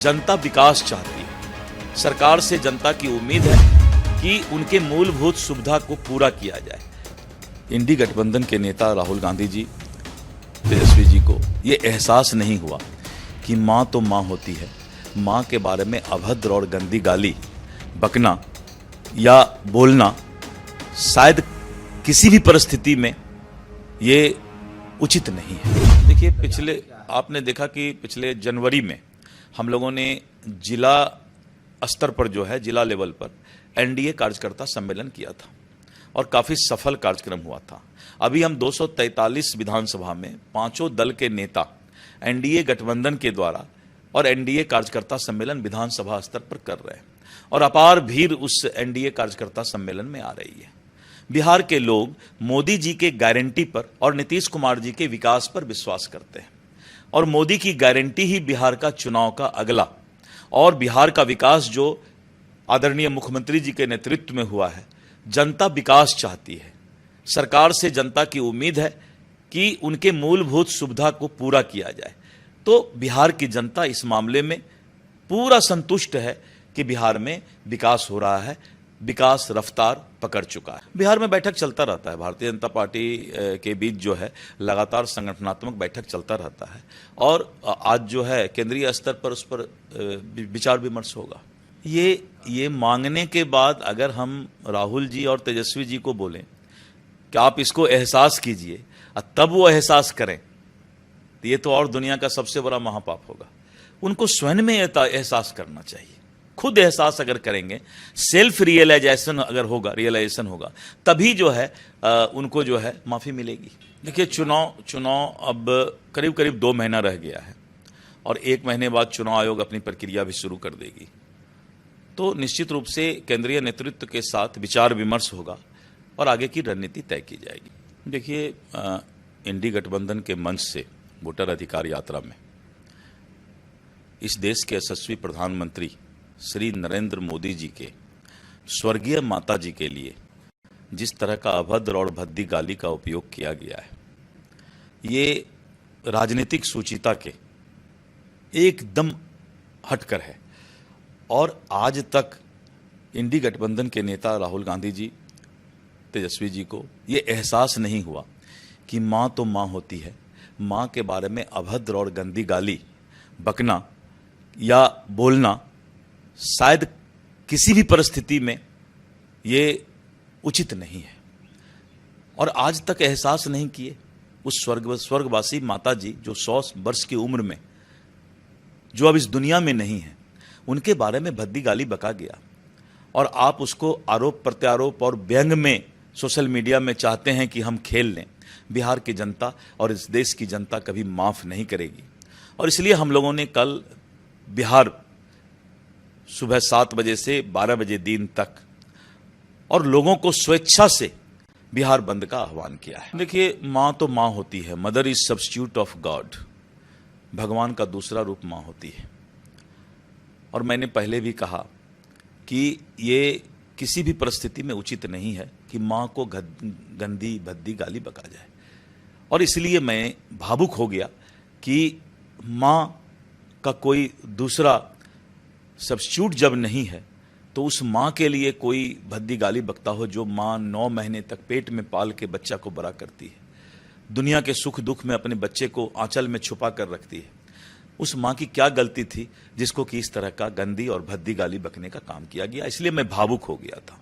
जनता विकास चाहती है। सरकार से जनता की उम्मीद है कि उनके मूलभूत सुविधा को पूरा किया जाए। इंडी गठबंधन के नेता राहुल गांधी जी, तेजस्वी जी को ये एहसास नहीं हुआ कि माँ तो माँ होती है। माँ के बारे में अभद्र और गंदी गाली बकना या बोलना शायद किसी भी परिस्थिति में ये उचित नहीं है। देखिए, आपने देखा कि पिछले जनवरी में हम लोगों ने जिला स्तर पर जिला लेवल पर एनडीए कार्यकर्ता सम्मेलन किया था और काफ़ी सफल कार्यक्रम हुआ था। अभी हम 243 विधानसभा में पांचों दल के नेता एनडीए गठबंधन के द्वारा और एनडीए कार्यकर्ता सम्मेलन विधानसभा स्तर पर कर रहे हैं और अपार भीड़ उस एनडीए कार्यकर्ता सम्मेलन में आ रही है। बिहार के लोग मोदी जी के गारंटी पर और नीतीश कुमार जी के विकास पर विश्वास करते हैं और मोदी की गारंटी ही बिहार का चुनाव का अगला और बिहार का विकास जो आदरणीय मुख्यमंत्री जी के नेतृत्व में हुआ है। जनता विकास चाहती है। सरकार से जनता की उम्मीद है कि उनके मूलभूत सुविधा को पूरा किया जाए। तो बिहार की जनता इस मामले में पूरा संतुष्ट है कि बिहार में विकास हो रहा है, विकास रफ्तार पकड़ चुका है। बिहार में बैठक चलता रहता है। भारतीय जनता पार्टी के बीच लगातार संगठनात्मक बैठक चलता रहता है और आज केंद्रीय स्तर पर उस पर विचार विमर्श होगा। ये मांगने के बाद अगर हम राहुल जी और तेजस्वी जी को बोलें कि आप इसको एहसास कीजिए और तब वो एहसास करें, तो ये तो और दुनिया का सबसे बड़ा महापाप होगा। उनको स्वयं में एहसास करना चाहिए। खुद एहसास अगर करेंगे, सेल्फ रियलाइजेशन अगर होगा, तभी उनको माफ़ी मिलेगी। देखिए, चुनाव अब करीब करीब 2 महीना रह गया है और 1 महीने बाद चुनाव आयोग अपनी प्रक्रिया भी शुरू कर देगी। तो निश्चित रूप से केंद्रीय नेतृत्व के साथ विचार विमर्श होगा और आगे की रणनीति तय की जाएगी। देखिए, इंडी गठबंधन के मंच से वोटर अधिकार यात्रा में इस देश के यशस्वी प्रधानमंत्री श्री नरेंद्र मोदी जी के स्वर्गीय माता जी के लिए जिस तरह का अभद्र और भद्दी गाली का उपयोग किया गया है, ये राजनीतिक सूचिता के एकदम हटकर है। और आज तक इंडी गठबंधन के नेता राहुल गांधी जी, तेजस्वी जी को ये एहसास नहीं हुआ कि माँ तो माँ होती है। माँ के बारे में अभद्र और गंदी गाली बकना या बोलना शायद किसी भी परिस्थिति में ये उचित नहीं है। और आज तक एहसास नहीं किए उस स्वर्गवासी माता जी जो 100 वर्ष की उम्र में जो अब इस दुनिया में नहीं है, उनके बारे में भद्दी गाली बका गया और आप उसको आरोप प्रत्यारोप और व्यंग में सोशल मीडिया में चाहते हैं कि हम खेल लें। बिहार की जनता और इस देश की जनता कभी माफ़ नहीं करेगी और इसलिए हम लोगों ने कल बिहार सुबह 7 बजे से 12 बजे दिन तक और लोगों को स्वेच्छा से बिहार बंद का आह्वान किया है। देखिए, माँ तो माँ होती है। Mother is substitute of God. भगवान का दूसरा रूप माँ होती है। और मैंने पहले भी कहा कि ये किसी भी परिस्थिति में उचित नहीं है कि माँ को गंदी भद्दी गाली बका जाए। और इसलिए मैं भावुक हो गया कि माँ का कोई दूसरा सब्स्टिट्यूट जब नहीं है तो उस माँ के लिए कोई भद्दी गाली बकता हो जो माँ 9 महीने तक पेट में पाल के बच्चा को बड़ा करती है, दुनिया के सुख दुख में अपने बच्चे को आंचल में छुपा कर रखती है। उस माँ की क्या गलती थी जिसको कि इस तरह का गंदी और भद्दी गाली बकने का काम किया गया। इसलिए मैं भावुक हो गया था।